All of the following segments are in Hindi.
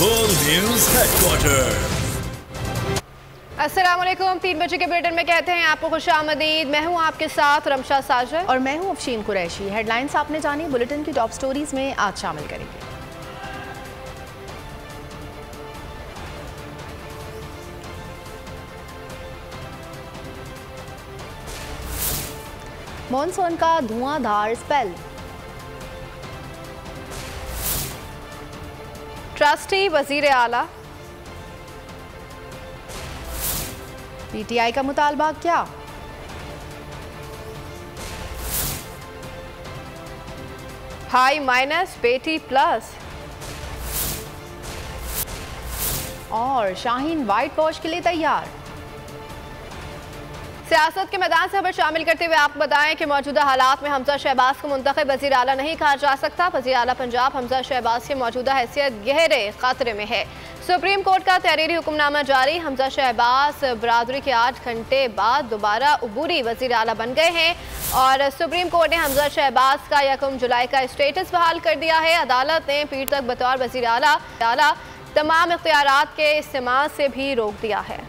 Whole news headquarter. अस्सलाम वालेकुम। 3 बजे के बुलेटिन में कहते हैं आपको खुशामदीद। मैं हूं आपके साथ रमशा साजिद और मैं हूं अफशीन कुरैशी। हेडलाइंस आपने जानी, बुलेटिन की टॉप स्टोरीज में आज शामिल करेंगे। मॉनसून का धुआंधार स्पेल, ट्रस्टी वजीर आला, पीटीआई का मुतालबा क्या, हाई माइनस बेटी प्लस और शाहीन व्हाइट वॉश के लिए तैयार। सियासत के मैदान से खबर शामिल करते हुए आपको बताएं कि मौजूदा हालात में हमजा शहबाज को मुंतखब वज़ीर आला नहीं कहा जा सकता। वज़ीर आला पंजाब हमजा शहबाज की मौजूदा हैसियत गहरे खतरे में है। सुप्रीम कोर्ट का तहरीरी हुक्मनामा जारी। हमजा शहबाज बरादरी के 8 घंटे बाद दोबारा अबूरी वज़ीर आला बन गए हैं और सुप्रीम कोर्ट ने हमजा शहबाज का 1 जुलाई का स्टेटस बहाल कर दिया है। अदालत ने पीर तक बतौर वज़ीर आला तमाम इख्तियारात के इस्तेमाल से भी रोक दिया है।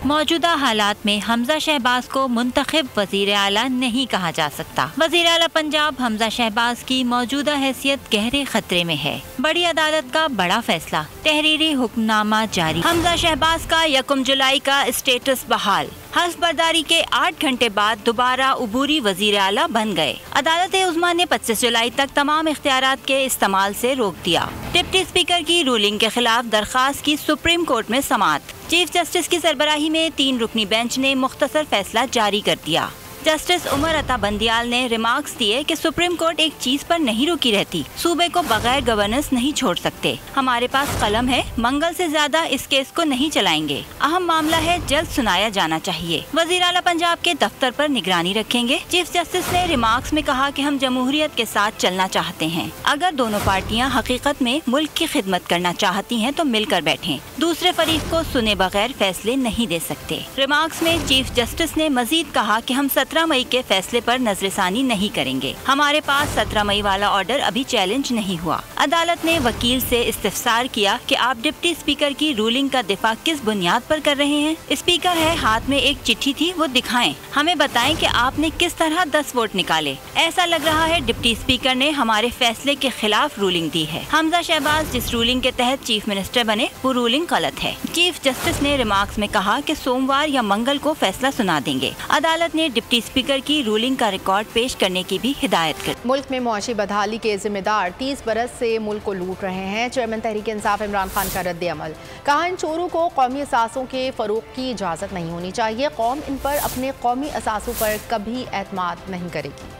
मौजूदा हालात में हमजा शहबाज को मुंतखब वजीर आला नहीं कहा जा सकता। वजीर आला पंजाब हमजा शहबाज की मौजूदा हैसियत गहरे खतरे में है। बड़ी अदालत का बड़ा फैसला, तहरीरी हुक्मनामा जारी। हमजा शहबाज का 1 जुलाई का स्टेटस बहाल। हल्फ बर्दारी के 8 घंटे बाद दोबारा अबूरी वजीर आला बन गए। अदालत उज़्मा ने 25 जुलाई तक तमाम इख्तियारात के इस्तेमाल से रोक दिया। डिप्टी स्पीकर की रूलिंग के खिलाफ दरखास्त की सुप्रीम कोर्ट में समाअत। चीफ जस्टिस की सरबराही में 3 रुकनी बेंच ने मुख्तसर फैसला जारी कर दिया। जस्टिस उमर अता बंदियाल ने रिमार्क्स दिए कि सुप्रीम कोर्ट एक चीज पर नहीं रुकी रहती, सूबे को बगैर गवर्नेंस नहीं छोड़ सकते। हमारे पास कलम है, मंगल से ज्यादा इस केस को नहीं चलाएंगे। अहम मामला है, जल्द सुनाया जाना चाहिए। वजीर आला पंजाब के दफ्तर पर निगरानी रखेंगे। चीफ जस्टिस ने रिमार्क्स में कहा कि हम जमहूरियत के साथ चलना चाहते हैं। अगर दोनों पार्टियां हकीकत में मुल्क की खिदमत करना चाहती हैं तो मिलकर बैठें। दूसरे फरीक को सुने बगैर फैसले नहीं दे सकते। रिमार्क्स में चीफ जस्टिस ने मजीद कहा कि हम 17 मई के फैसले पर नजरसानी नहीं करेंगे। हमारे पास 17 मई वाला ऑर्डर अभी चैलेंज नहीं हुआ। अदालत ने वकील से इस्तिफसार किया कि आप डिप्टी स्पीकर की रूलिंग का दिफा किस बुनियाद पर कर रहे हैं। स्पीकर है, हाथ में एक चिट्ठी थी, वो दिखाएं, हमें बताएं कि आपने किस तरह 10 वोट निकाले। ऐसा लग रहा है डिप्टी स्पीकर ने हमारे फैसले के खिलाफ रूलिंग दी है। हमजा शहबाज जिस रूलिंग के तहत चीफ मिनिस्टर बने वो रूलिंग गलत है। चीफ जस्टिस ने रिमार्क्स में कहा कि सोमवार या मंगल को फैसला सुना देंगे। अदालत ने डिप्टी स्पीकर की रूलिंग का रिकॉर्ड पेश करने की भी हिदायत की। मुल्क में मुआशी बदहाली के जिम्मेदार 30 बरस से मुल्क को लूट रहे हैं। चेयरमैन तहरीक इंसाफ इमरान खान का रद्द अमल। कहा, इन चोरों को कौमी असासों के फरोग की इजाजत नहीं होनी चाहिए। कौम इन पर अपने कौमी असासों पर कभी एतमाद नहीं करेगी।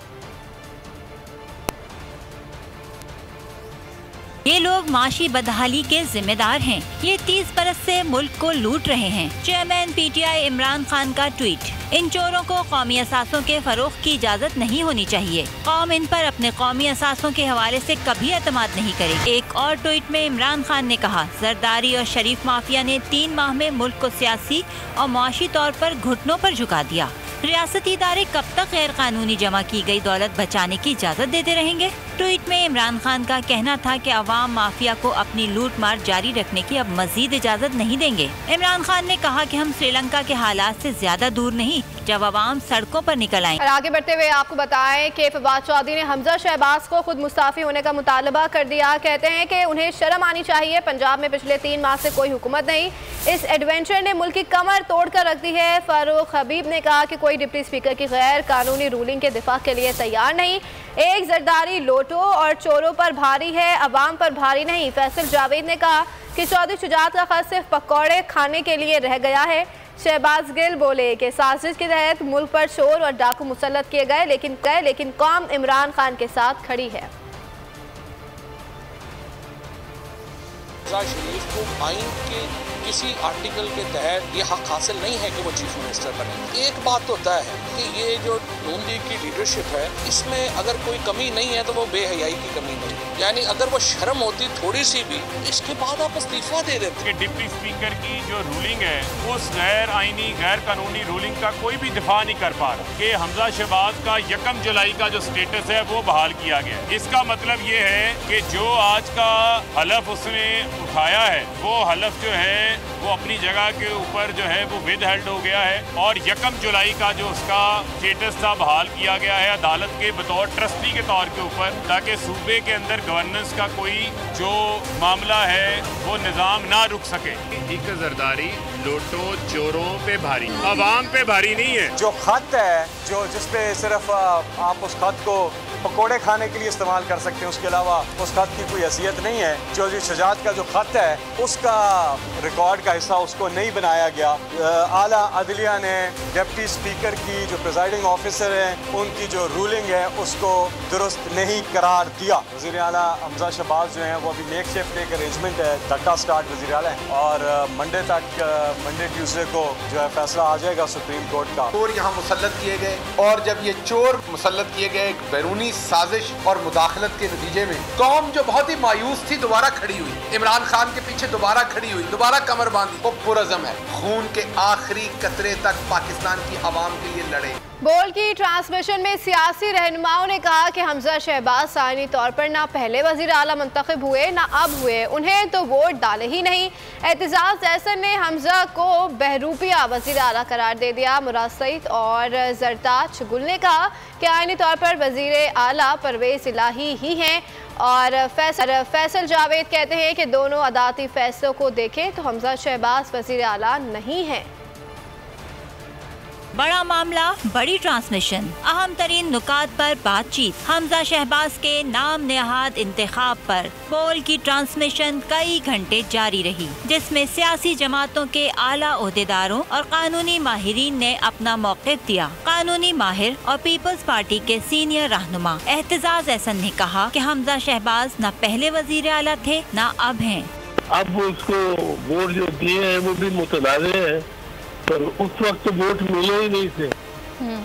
ये लोग माशी बदहाली के जिम्मेदार हैं। ये 30 बरस से मुल्क को लूट रहे हैं। चेयरमैन पीटीआई इमरान खान का ट्वीट। इन चोरों को कौमी असासों के फरोख की इजाजत नहीं होनी चाहिए। कौम इन पर अपने कौमी असासों के हवाले से कभी एतमाद नहीं करेगी। एक और ट्वीट में इमरान खान ने कहा, जरदारी और शरीफ माफिया ने 3 माह में मुल्क को सियासी और मुआशी तौर पर घुटनों पर झुका दिया। रियासती इदारे कब तक गैर कानूनी जमा की गई दौलत बचाने की इजाजत देते रहेंगे। ट्वीट में इमरान खान का कहना था कि अवाम माफिया को अपनी लूट मार जारी रखने की अब मजीद इजाजत नहीं देंगे। इमरान खान ने कहा कि हम श्रीलंका के हालात से ज्यादा दूर नहीं जब अवाम सड़कों पर निकल आए। और आगे बढ़ते हुए आपको बताएं कि फवाद चौधरी ने हमजा शहबाज को खुद मुस्ताफी होने का मुतालबा कर दिया। कहते हैं कि उन्हें शर्म आनी चाहिए। पंजाब में पिछले 3 माह से कोई हुकूमत नहीं। इस एडवेंचर ने मुल्क की कमर तोड़ कर रख दी है। फारूक हबीब ने कहा कि कोई डिप्टी स्पीकर की गैर कानूनी रूलिंग के दिफा के लिए तैयार नहीं। एक जरदारी लोटो और चोरों पर भारी है, अवाम पर भारी नहीं। फैसल जावेद ने कहा कि चौधरी शुजात का खत सिर्फ पकौड़े खाने के लिए रह गया है। शहबाज गिल बोले कि साजिश के तहत मुल्क पर शोर और डाकू मुसल्लत किए गए, लेकिन कौम इमरान खान के साथ खड़ी है। शरीफ को आइन के किसी आर्टिकल के तहत ये हक हासिल नहीं है कि वो चीफ मिनिस्टर बने। एक बात तो तय है कि ये जो नून लीग की लीडरशिप है, इसमें अगर कोई कमी नहीं है तो वो बेहयाई की कमी नहीं। यानी अगर वो शर्म होती थोड़ी सी भी, इसके बाद आप इस्तीफा दे देते। डिप्टी स्पीकर की जो रूलिंग है उस गैर आईनी गैर कानूनी रूलिंग का कोई भी दिफा नहीं कर पा रहा कि हमजा शहबाज का 1 जुलाई का जो स्टेटस है वो बहाल किया गया। इसका मतलब ये है कि जो आज का हलफ उसने उठाया है वो हलफ जो है वो अपनी जगह के ऊपर जो है वो विद हेल्ड हो गया है और 1 जुलाई का जो उसका स्टेटस था बहाल किया गया है अदालत के बतौर ट्रस्टी के तौर के ऊपर, ताकि सूबे के अंदर गवर्नेंस का कोई जो मामला है वो निज़ाम ना रुक सके। एक जरदारी लोटो चोरों पे भारी, अवाम पे भारी नहीं है। जो खत है जो जिसपे सिर्फ आप उस खत को पकोड़े खाने के लिए इस्तेमाल कर सकते हैं, उसके अलावा उस खत की कोई हैसियत नहीं है। जो शजात का जो खत है उसका रिकॉर्ड का हिस्सा उसको नहीं बनाया गया। आला अदलिया ने डिप्टी स्पीकर की जो प्रिजाइडिंग ऑफिसर हैं उनकी जो रूलिंग है उसको दुरुस्त नहीं करार दिया। वज़ीर आला हमजा शहबाज जो हैं वो अभी मेक शिफ्ट एक अरेंजमेंट है, धक्का स्टार्ट वज़ीर आला है और मंडे ट्यूसडे को जो है फैसला आ जाएगा सुप्रीम कोर्ट का। चोर यहाँ मुसल्लत किए गए और जब ये चोर मुसल्लत किए गए एक बैरूनी साजिश और मुदाखलत के नतीजे में कौम जो बहुत ही मायूस थी दोबारा खड़ी हुई, इमरान खान के पीछे दोबारा खड़ी हुई, दोबारा कमर बांधी। वो पुरज़म है, खून के आखिरी कतरे तक पाकिस्तान की आवाम के लिए लड़े। बोल की ट्रांसमिशन में सियासी रहनुमाओं ने कहा कि हमजा शहबाज आईनी तौर पर ना पहले वज़ीर आला मुंतखब हुए ना अब हुए, उन्हें तो वोट डाले ही नहीं। एतजाज़ अहसन ने हमजा को बहरूपिया वज़ीर आला करार दे दिया। मुराद सईद और जरताज गुल ने कहा कि आईनी तौर पर वज़ीर आला परवेज़ इलाही ही हैं और फैसल जावेद कहते हैं कि दोनों अदालती फैसलों को देखें तो हमजा शहबाज वज़ीर आला नहीं हैं। बड़ा मामला, बड़ी ट्रांसमिशन, अहम तरीन नुकात पर बातचीत। हमजा शहबाज के नाम नेहाद इंतखाब पर बोल की ट्रांसमिशन कई घंटे जारी रही, जिसमें सियासी जमातों के आला ओहदेदारों और कानूनी माहिरीन ने अपना मौक़िफ़ दिया। कानूनी माहिर और पीपल्स पार्टी के सीनियर रहनुमा एहतजाज अहसन ने कहा कि हमजा शहबाज न पहले वज़ीर आला थे न अब हैं। अब उसको वोट जो दिए हैं वो भी मुतनाज़ है, पर उस वक्त तो वोट मिले ही नहीं थे।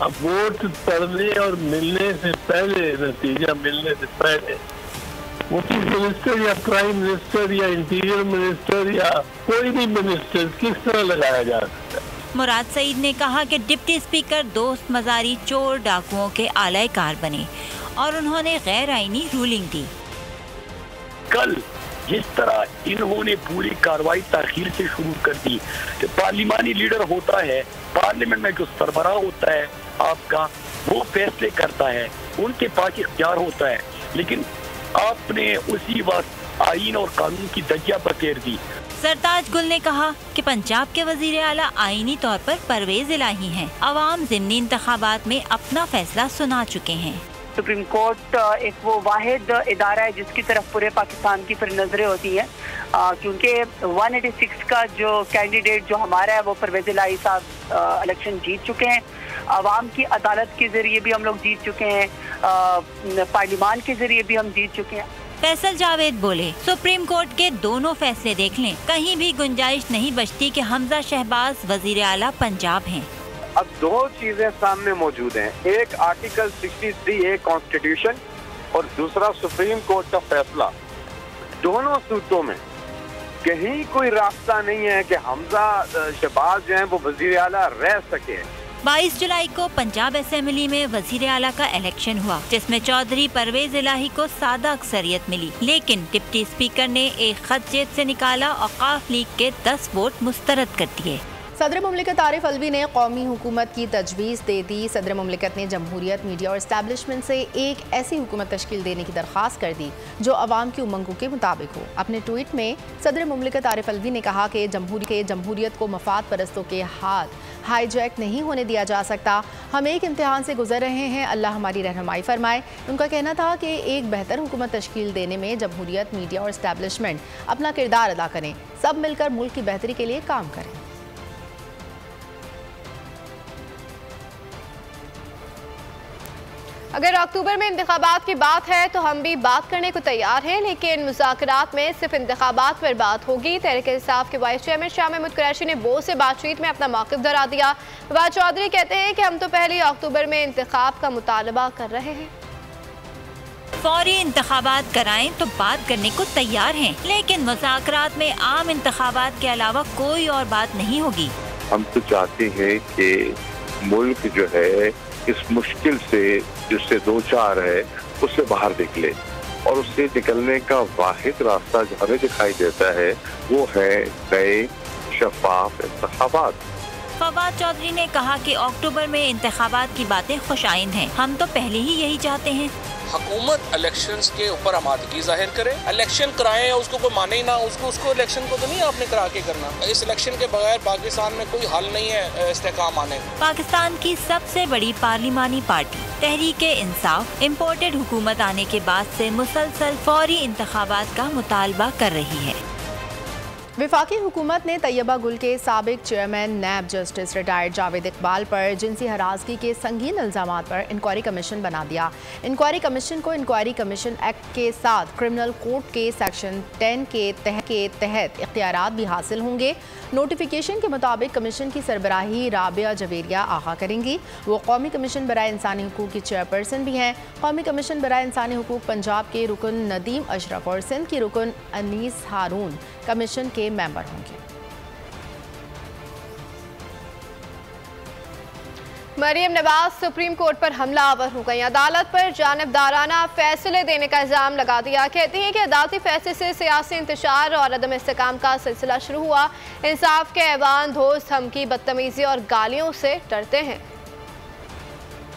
अब वोट पड़ने और मिलने से पहले, नतीजा मिलने से पहले वो चीफ मिनिस्टर या प्राइम मिनिस्टर या इंटीरियर मिनिस्टर या कोई भी मिनिस्टर किस तरह लगाया जा सकता है। मुराद सईद ने कहा कि डिप्टी स्पीकर दोस्त मजारी चोर डाकुओं के आलाए कार बने और उन्होंने गैर आईनी रूलिंग दी। कल जिस तरह इन्होंने पूरी कार्रवाई ताखीर से शुरू कर दी कि पार्लिमानी लीडर होता है, पार्लियामेंट में जो सरबराह होता है आपका वो फैसले करता है, उनके पास इख्तियार होता है, लेकिन आपने उसी वक्त आईन और कानून की दजिया बखेर दी। सरताज गुल ने कहा कि पंजाब के वजीर आला आईनी तौर पर परवेज इलाही हैं। अवाम ज़िमनी इंतखाबात में अपना फैसला सुना चुके हैं। सुप्रीम कोर्ट एक वो वाहिद इदारा है जिसकी तरफ पूरे पाकिस्तान की फिर नजरें होती हैं, क्योंकि 186 का जो कैंडिडेट जो हमारा है वो परवेज इलाही साहब इलेक्शन जीत चुके हैं। अवाम की अदालत के जरिए भी हम लोग जीत चुके हैं, पार्लियामान के जरिए भी हम जीत चुके हैं। फैसल जावेद बोले, सुप्रीम कोर्ट के दोनों फैसले देख लें, कहीं भी गुंजाइश नहीं बचती कि हमजा शहबाज वजीर आला पंजाब हैं। अब दो चीजें सामने मौजूद हैं, एक आर्टिकल 63A कॉन्स्टिट्यूशन और दूसरा सुप्रीम कोर्ट का फैसला। दोनों सूत्रों में कहीं कोई रास्ता नहीं है कि हमजा शहबाज जो हैं वो वजीर आला रह सके। 22 जुलाई को पंजाब असेंबली में वजीर आला का इलेक्शन हुआ, जिसमें चौधरी परवेज इलाही को सादा अक्सरियत मिली, लेकिन डिप्टी स्पीकर ने एक खत जेब से निकाला और काफ लीग के 10 वोट मुस्तरद कर दिए। सदर मुमलिकत आरिफ अलवी ने कौमी हुकूमत की तजवीज़ दे दी। सदर मुमलिकत ने जमहूरियत, मीडिया और इस्टेब्लिशमेंट से एक ऐसी हुकूमत तश्कील देने की दरख्वास्त कर दी जो अवाम की उमंगों के मुताबिक हो। अपने ट्वीट में सदर मुमलिकत आरिफ अलवी ने कहा कि जमहूरियत को मफाद परस्तों के हाथ हाईजैक नहीं होने दिया जा सकता। हम एक इम्तिहान से गुजर रहे हैं, अल्लाह हमारी रहनुमाई फरमाए। उनका कहना था कि एक बेहतर हुकूमत तश्कील देने में जमहूरियत, मीडिया और इस्टेब्लिशमेंट अपना किरदार अदा करें, सब मिलकर मुल्क की बेहतरी के लिए काम करें। अगर अक्टूबर में इंतखाबात की बात है तो हम भी बात करने को तैयार हैं, लेकिन मुज़ाकरात में सिर्फ इंतखाबात पर बात होगी। तहरीक इंसाफ के वाइस चेयरमैन शाह महमूद कुरैशी ने बोर्ड से बातचीत में अपना मौक़िफ़ दोहरा दिया। फवाद चौधरी कहते हैं कि हम तो पहले अक्टूबर में इंतखाब का मुतालबा कर रहे हैं। फौरी इंतखाबात कराएं तो बात करने को तैयार हैं, लेकिन मुज़ाकरात में आम इंतखाबात के अलावा कोई और बात नहीं होगी। हम तो चाहते हैं कि मुल्क जो है इस मुश्किल से जिससे दो चार है उससे बाहर निकले, और उससे निकलने का वाहिद रास्ता जो हमें दिखाई देता है वो है नए शफाफ इंतखाबात। फवाद चौधरी ने कहा कि अक्टूबर में इंतखाबात की बातें खुशाइंद हैं, हम तो पहले ही यही चाहते हैं। हुकूमत इलेक्शंस के ऊपर आमादगी जाहिर करे, इलेक्शन कराएं, उसको कोई माने ही ना, उसको इलेक्शन को तो नहीं आपने करा के करना। इस इलेक्शन के बगैर पाकिस्तान में कोई हल नहीं है इस्तेहकाम आने। पाकिस्तान की सबसे बड़ी पार्लिमानी पार्टी तहरीक इंसाफ इम्पोर्टेड हुकूमत आने के बाद से मुसलसल फौरी इंतखाबात का मुतालबा कर रही है। वफाकी हुकूमत ने तैयबा गुल के साबिक chairman NAB justice retired Javed Iqbal पर जिनसी हरासगी के संगीन इल्ज़ामात पर इंक्वायरी कमीशन बना दिया। इंक्वायरी कमीशन को इंक्वायरी कमीशन एक्ट के साथ क्रिमिनल कोड के सेक्शन 10 के तहत इख्तियारात भी हासिल होंगे। नोटिफिकेशन के मुताबिक कमीशन की सरबराही राबिया जवेरिया आगा करेंगी। वो कौमी कमीशन बराए इंसानी हुकूक की चेयरपर्सन भी हैं। कौमी कमीशन बराए इंसानी हुकूक पंजाब के रुकन नदीम अशरफ और सिंध की रुकन अनीस हारून कमीशन के मेंबर होंगे। मरियम नवाज सुप्रीम कोर्ट पर हमलावर हो गई। अदालत पर जानिबदाराना फैसले देने का इल्जाम लगा दिया। कहती हैं कि अदालती फैसले से सियासी इंतशार और अदम इस्तेकाम का सिलसिला शुरू हुआ। इंसाफ के ऐवान धोस धमकी, बदतमीजी और गालियों से डरते हैं।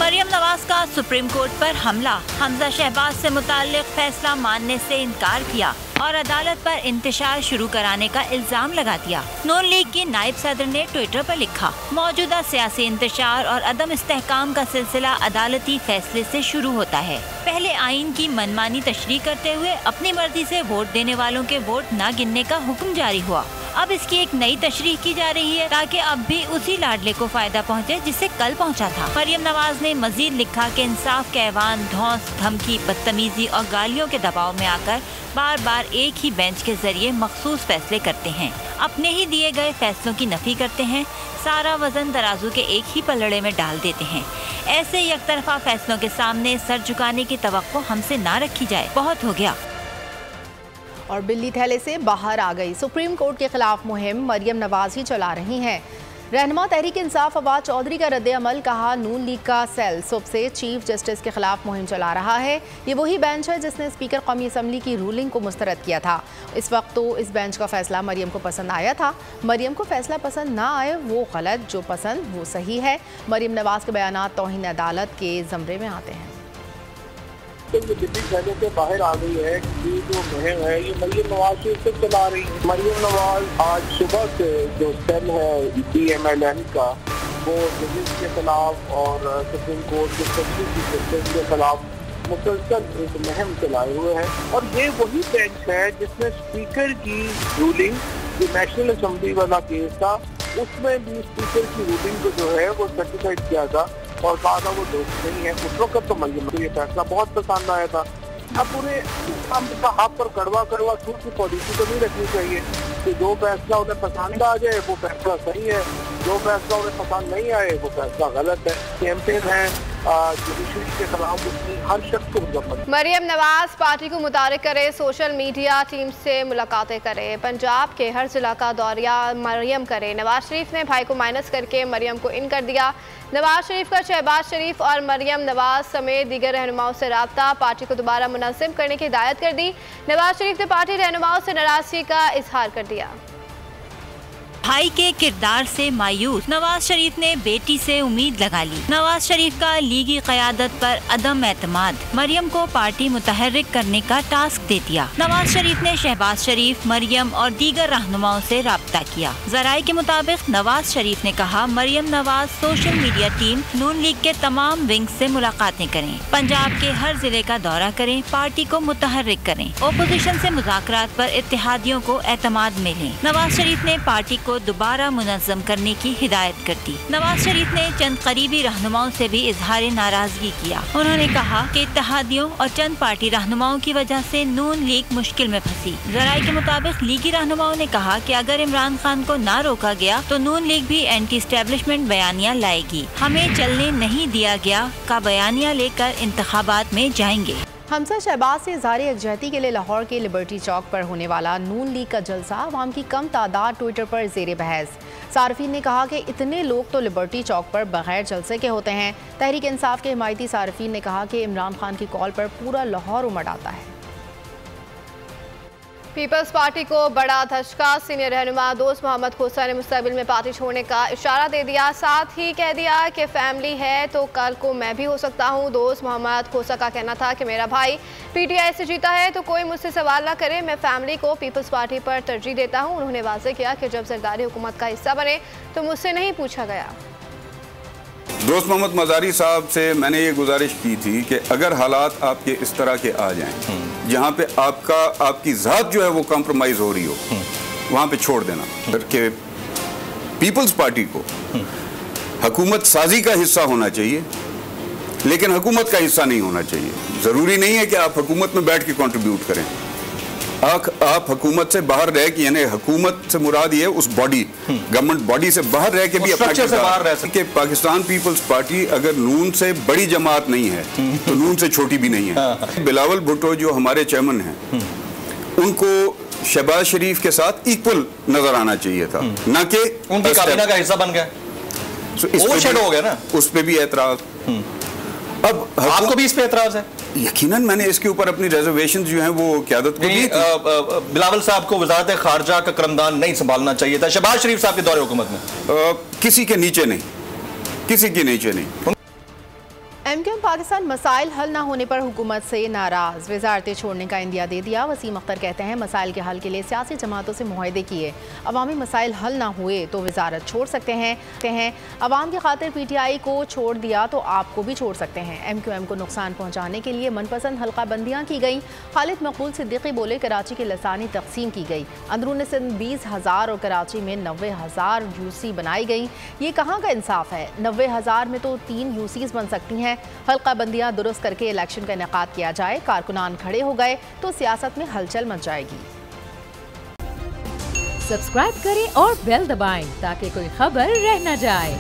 मरियम नवाज का सुप्रीम कोर्ट पर हमला, हमजा शहबाज से मुताल्लिक फैसला मानने से इनकार किया और अदालत पर इंतशार शुरू कराने का इल्जाम लगा दिया। नून लीग की नायब सदर ने ट्विटर पर लिखा, मौजूदा सियासी इंतशार और अदम इस्तेहकाम का सिलसिला अदालती फैसले से शुरू होता है। पहले आइन की मनमानी तशरीह करते हुए अपनी मर्जी से वोट देने वालों के वोट न गिनने का हुक्म जारी हुआ। अब इसकी एक नई तशरीह की जा रही है ताकि अब भी उसी लाडले को फायदा पहुंचे जिससे कल पहुंचा था। मरियम नवाज ने मजीद लिखा कि इंसाफ के ऐवान धौंस, धमकी, बदतमीजी और गालियों के दबाव में आकर बार बार एक ही बेंच के जरिए मखसूस फैसले करते हैं, अपने ही दिए गए फैसलों की नफी करते हैं, सारा वजन तराजू के एक ही पलड़े में डाल देते हैं। ऐसे यकतरफा फैसलों के सामने सर झुकाने की तवक्को हमसे ना रखी जाए, बहुत हो गया। और बिल्ली थैले से बाहर आ गई। सुप्रीम कोर्ट के खिलाफ मुहिम मरियम नवाज ही चला रही हैं। रहनुमा तहरीक इंसाफ फवाद चौधरी का रद्द अमल, कहा नून लीग का सेल सुबह से चीफ जस्टिस के खिलाफ मुहिम चला रहा है। ये वही बेंच है जिसने स्पीकर कौमी असम्बली की रूलिंग को मुस्तरद किया था। इस वक्त तो इस बेंच का फैसला मरियम को पसंद आया था। मरियम को फैसला पसंद ना आए वो गलत, जो पसंद वो सही है। मरियम नवाज के बयान तौहीन अदालत के ज़मरे में आते हैं। दिल्ली थैले से बाहर आ गई है। ये जो मुहिम है ये मरियम नवाज से इससे चला रही है। मरियम नवाज आज सुबह से जो सेल है PMLN का, वो जजेस के खिलाफ और सुप्रीम कोर्ट के जस्टिस के खिलाफ मुसलसल एक मुहिम चलाए हुए हैं। और ये वही बेंच है जिसने स्पीकर की रूलिंग, जो नेशनल असम्बली वाला केस था, उसमें भी स्पीकर की रूलिंग को जो है वो सर्टिफाइड किया था और कहा था वो दोस्त नहीं है। उस वक्त तो मरियम को ये फैसला बहुत पसंद आया था। अब पूरे हाथ पर कड़वा छूट की पॉलिसी तो नहीं रखनी चाहिए कि जो फैसला उन्हें पसंद आ जाए वो फैसला सही है, जो फैसला उन्हें पसंद नहीं आए वो फैसला गलत है। कैंपेन है जुडिशरी के खिलाफ हर शख्स को मुजफ्फर। मरियम नवाज पार्टी को मुतारिक करे, सोशल मीडिया टीम से मुलाकातें करे, पंजाब के हर जिला का दौरा मरियम करे। नवाज शरीफ ने भाई को माइनस करके मरियम को इन कर दिया। नवाज शरीफ का शहबाज शरीफ और मरियम नवाज समेत दीगर रहनुमाओं से राब्ता, पार्टी को दोबारा मुनज़्ज़म करने की हिदायत कर दी। नवाज शरीफ ने पार्टी रहनुमाओं से नाराजगी का इजहार कर दिया। भाई के किरदार से मायूस, नवाज शरीफ ने बेटी से उम्मीद लगा ली। नवाज शरीफ का लीगी क़यादत पर अदम एतमाद, मरियम को पार्टी मुतहर्रिक करने का टास्क दे दिया। नवाज शरीफ ने शहबाज शरीफ, मरियम और दीगर रहनुमाओं से राब्ता किया। ज़राए के मुताबिक नवाज शरीफ ने कहा, Maryam Nawaz social media team Noon League के तमाम विंग से मुलाकातें करें, पंजाब के हर जिले का दौरा करें, पार्टी को मुतहर्रिक करें, ओपोजिशन से मुज़ाकरात पर इत्तेहादियों को एतमाद में लें। नवाज शरीफ ने पार्टी को को दोबारा मुनज़्ज़म करने की हिदायत कर दी। नवाज शरीफ ने चंद करीबी रहनुमाओं से भी इजहार नाराजगी किया। उन्होंने कहा कि इत्तेहादियों और चंद पार्टी रहनुमाओं की वजह से नून लीग मुश्किल में फंसी। जराये के मुताबिक लीगी रहनुमाओं ने कहा कि अगर इमरान खान को ना रोका गया तो नून लीग भी एंटी एस्टेब्लिशमेंट बयानिया लाएगी। हमें चलने नहीं दिया गया का बयानिया लेकर इंतखाबात में जाएंगे। हमजा शहबाज से इज़हार यकजहती के लिए लाहौर के लिबर्टी चौक पर होने वाला नून लीग का जलसा अवाम की कम तादाद ट्विटर पर ज़ेर बहस। सार्फिन ने कहा कि इतने लोग तो लिबर्टी चौक पर बगैर जलसे के होते हैं। तहरीक इंसाफ के हिमायती सार्फिन ने कहा कि इमरान खान की कॉल पर पूरा लाहौर उमड़ आता है। पीपल्स पार्टी को बड़ा धचका। सीनियर रहनुमा दोस्त मोहम्मद खोसा ने मुस्तकबिल में पार्टी छोड़ने का इशारा दे दिया। साथ ही कह दिया कि फैमिली है तो कल को मैं भी हो सकता हूं। दोस्त मोहम्मद खोसा का कहना था कि मेरा भाई पीटीआई से जीता है तो कोई मुझसे सवाल ना करे, मैं फैमिली को पीपल्स पार्टी पर तरजीह देता हूं। उन्होंने वाज़ेह किया कि जब जरदारी हुकूमत का हिस्सा बने तो मुझसे नहीं पूछा गया। दोस्त मोहम्मद मज़ारी साहब से मैंने ये गुजारिश की थी कि अगर हालात आपके इस तरह के आ जाएं जहाँ पे आपकी ज़ात जो है वो कॉम्प्रोमाइज़ हो रही हो, वहाँ पे छोड़ देना। कि पीपल्स पार्टी को हुकूमत साजी का हिस्सा होना चाहिए लेकिन हुकूमत का हिस्सा नहीं होना चाहिए। ज़रूरी नहीं है कि आप हुकूमत में बैठ के कंट्रीब्यूट करें। आप हुकूमत से बाहर रह के, यानी हुकूमत से मुराद ये उस बॉडी गवर्नमेंट बॉडी से बाहर रह के भी अपना से बाहर रह सके। पाकिस्तान पीपल्स पार्टी अगर नून से बड़ी जमात नहीं है तो नून से छोटी भी नहीं है। बिलावल भुट्टो जो हमारे चेयरमैन हैं उनको शहबाज शरीफ के साथ इक्वल नजर आना चाहिए था, ना कि उनकी काबीना का हिस्सा बन गया। हो गया ना, उस पर भी एतराज। अब आपको भी इस पे एतराज है? यकीनन मैंने इसके ऊपर अपनी रिजर्वेशन जो हैं वो क़यादत को दी। बिलावल साहब को वज़ारत खारजा का क़लमदान नहीं संभालना चाहिए था शहबाज शरीफ साहब के दौरे हुकूमत में। किसी के नीचे नहीं, किसी के नीचे नहीं। एमक्यूएम पाकिस्तान मसाइल हल ना होने पर हुकूमत से नाराज़, वज़ारतें छोड़ने का इंदिया दे दिया। वसीम अख्तर कहते हैं मसाइल के हल के लिए सियासी जमातों से मुआहदे किए, अवामी मसाइल हल ना हुए तो वज़ारत छोड़ सकते हैं। अवाम की खातिर पीटीआई को छोड़ दिया तो आपको भी छोड़ सकते हैं। एमक्यूएम को नुकसान पहुँचाने के लिए मनपसंद हल्का बंदियाँ की गई। खालिद मकबूल सिद्दीकी बोले कराची की लसानी तकसीम की गई। अंदरून सिंध 20,000 और कराची में 90,000 यूसी बनाई गई। ये कहाँ का इंसाफ है? 90,000 में तो 3 यूसीज बन सकती हैं। हल्का बंदियां दुरुस्त करके इलेक्शन का इनेकाद किया जाए, कारकुनान खड़े हो गए तो सियासत में हलचल मच जाएगी। सब्सक्राइब करें और बेल दबाएं ताकि कोई खबर रह न जाए।